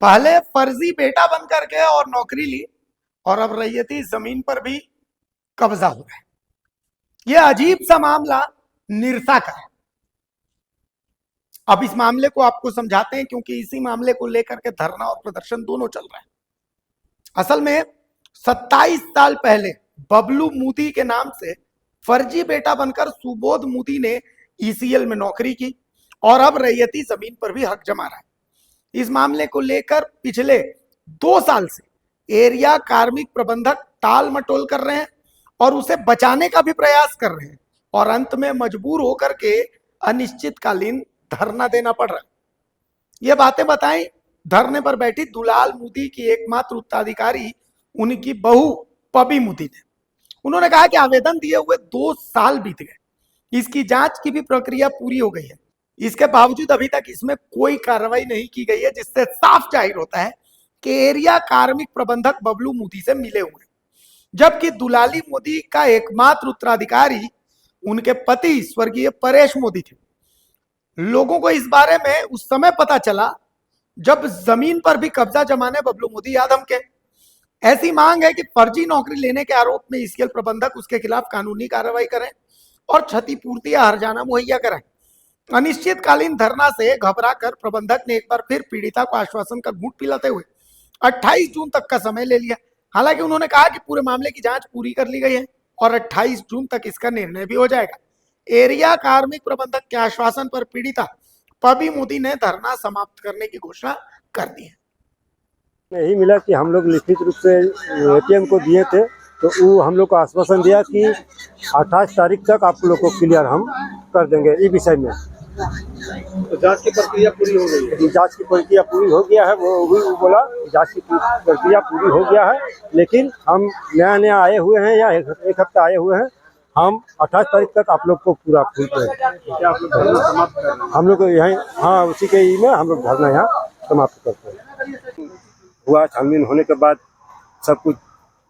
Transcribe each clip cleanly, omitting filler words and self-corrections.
पहले फर्जी बेटा बन करके और नौकरी ली और अब रैयती जमीन पर भी कब्जा हो रहा है। यह अजीब सा मामला निरसा का है। अब इस मामले को आपको समझाते हैं, क्योंकि इसी मामले को लेकर के धरना और प्रदर्शन दोनों चल रहा है। असल में 27 साल पहले बबलू मोदी के नाम से फर्जी बेटा बनकर सुबोध मोदी ने ईसीएल में नौकरी की और अब रैयती जमीन पर भी हक जमा रहा है। इस मामले को लेकर पिछले 2 साल से एरिया कार्मिक प्रबंधक टाल मटोल कर रहे हैं और उसे बचाने का भी प्रयास कर रहे हैं और अंत में मजबूर होकर के अनिश्चितकालीन धरना देना पड़ रहा है। ये बातें बताई धरने पर बैठी दुलाल मोदी की एकमात्र उत्तराधिकारी उनकी बहू पबी मोदी ने। उन्होंने कहा कि आवेदन दिए हुए 2 साल बीत गए, इसकी जांच की भी प्रक्रिया पूरी हो गई है, इसके बावजूद अभी तक इसमें कोई कार्रवाई नहीं की गई है, जिससे साफ जाहिर होता है कि एरिया कार्मिक प्रबंधक बबलू मोदी से मिले हुए, जबकि दुलाली मोदी का एकमात्र उत्तराधिकारी उनके पति स्वर्गीय परेश मोदी थे। लोगों को इस बारे में उस समय पता चला जब जमीन पर भी कब्जा जमाने बबलू मोदी यादव के। ऐसी मांग है कि फर्जी नौकरी लेने के आरोप में ईसीएल प्रबंधक उसके खिलाफ कानूनी कार्रवाई करें और क्षतिपूर्ति या हर्जाना मुहैया कराएं। अनिश्चितकालीन धरना से घबराकर प्रबंधक ने एक बार फिर पीड़िता को आश्वासन का घूंट पिलाते हुए 28 जून तक का समय ले लिया। हालांकि उन्होंने कहा कि पूरे मामले की जांच पूरी कर ली गई है और 28 जून तक इसका निर्णय भी हो जाएगा। एरिया कार्मिक प्रबंधक के आश्वासन पर पीड़िता पबी मोदी ने धरना समाप्त करने की घोषणा कर दी है। यही मिला कि हम लोग लिखित रूप से एटीएम को दिए थे, तो वो हम लोग को आश्वासन दिया कि 28 तारीख तक आप लोग को क्लियर हम कर देंगे इस विषय में। तो जांच की प्रक्रिया पूरी हो गई है? जांच की प्रक्रिया पूरी हो गया है, वो बोला जांच की प्रक्रिया पूरी हो गया है, लेकिन हम नया आए हुए हैं या एक हफ्ता आए हुए हैं, हम 28 तारीख तक आप लोग को पूरा फुल करेंगे। हम लोग यहीं उसी के ही में हम लोग धरना यहाँ समाप्त करते हैं। हुआ छानबीन होने के बाद सब कुछ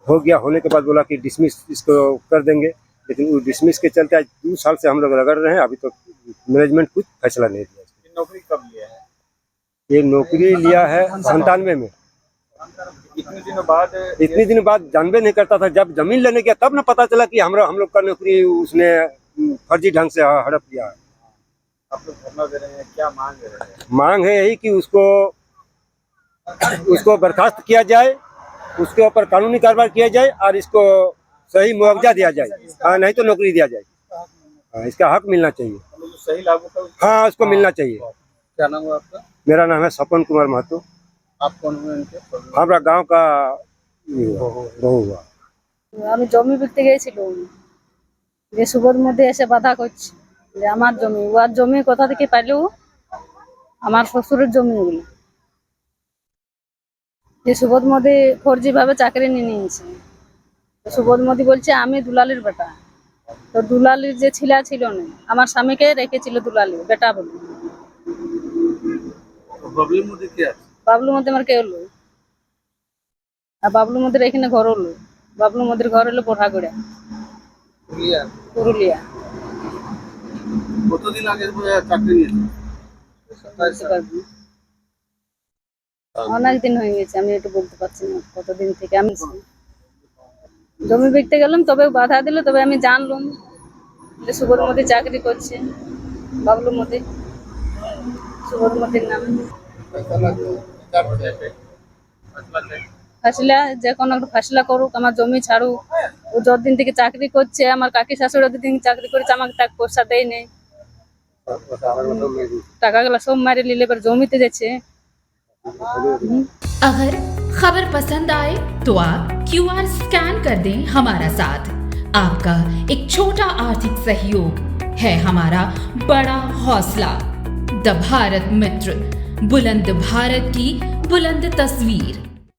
हो गया, होने के बाद बोला कि डिसमिस इसको कर देंगे, लेकिन वो डिसमिस के चलते आज 2 साल से हम लोग रगड़ रहे हैं। अभी तो मैनेजमेंट कुछ फैसला नहीं दिया। ये नौकरी कब लिया है? ये नौकरी लिया है 97 में। इतने दिनों बाद जानबे नहीं करता था। जब जमीन लेने गया तब ना पता चला कि हम लोग का नौकरी उसने फर्जी ढंग से हड़प लिया है। आप लोग धरना दे रहे हैं, क्या मांग दे रहे हैं? मांग है यही कि उसको बर्खास्त किया जाए, उसके ऊपर कानूनी कार्रवाई किया जाए और इसको सही मुआवजा दिया जाए। नहीं तो नौकरी दिया जाए। इसका हक मिलना चाहिए। सही लागू का हाँ, उसको मिलना चाहिए। क्या नाम है आपका? मेरा नाम है सपन कुमार महतो। आप कौन हुए इनके? हमारा गांव का बहु हुआ। আমি জমি বিকতে গেছিলাম, যে সুবোধ মধ্যে এসে বাধা করছে যে আমার জমি, ওর জমি কোথা থেকে পাইলো? আমার শ্বশুরের জমি ওগুলো। যে সুবোধ মোদি ফর্জি ভাবে চাকরি নিয়ে নিয়েছে। সুবোধ মোদি বলছে আমি দুলালির বেটা, তো দুলালির যে ছিলা ছিল না, আমার স্বামীকে রেখেছিল দুলালি বেটা বলে। বাবলু মোদি কে আছে? বাবলু মোদি আমার কে হলো, আর বাবলু মোদির এখানে ঘর হলো। বাবলু মোদির ঘর হলো পোঠাগড়া, পুরুলিয়া। কতদিন আগে চাকরি নিয়েছে? অনেক দিন হয়ে গেছে, আমি একটু বলতে পারছি না কতদিন থেকে। আমি জমি বিকতে গেলাম, তবে বাধা দিল, তবে আমি জানলাম যে সুবোধ মোদি চাকরি করছে, বাবলু মোদি, সুবোধ মোদির নামে। ফাসলা, যে কোনো একটা ফাসলা করুক, আমার জমি ছাড়ুক। ও যতদিন থেকে চাকরি করছে, আমার কাকি শাশুড়ি যতদিন চাকরি করেছে, আমাকে টাকা পয়সা দেয় নেই। টাকাগুলো সব মারি নিলে এবার জমিতে যাচ্ছে। अगर खबर पसंद आए तो आप QR स्कैन कर दें हमारा साथ। आपका एक छोटा आर्थिक सहयोग है हमारा बड़ा हौसला। द भारत मित्र, बुलंद भारत की बुलंद तस्वीर।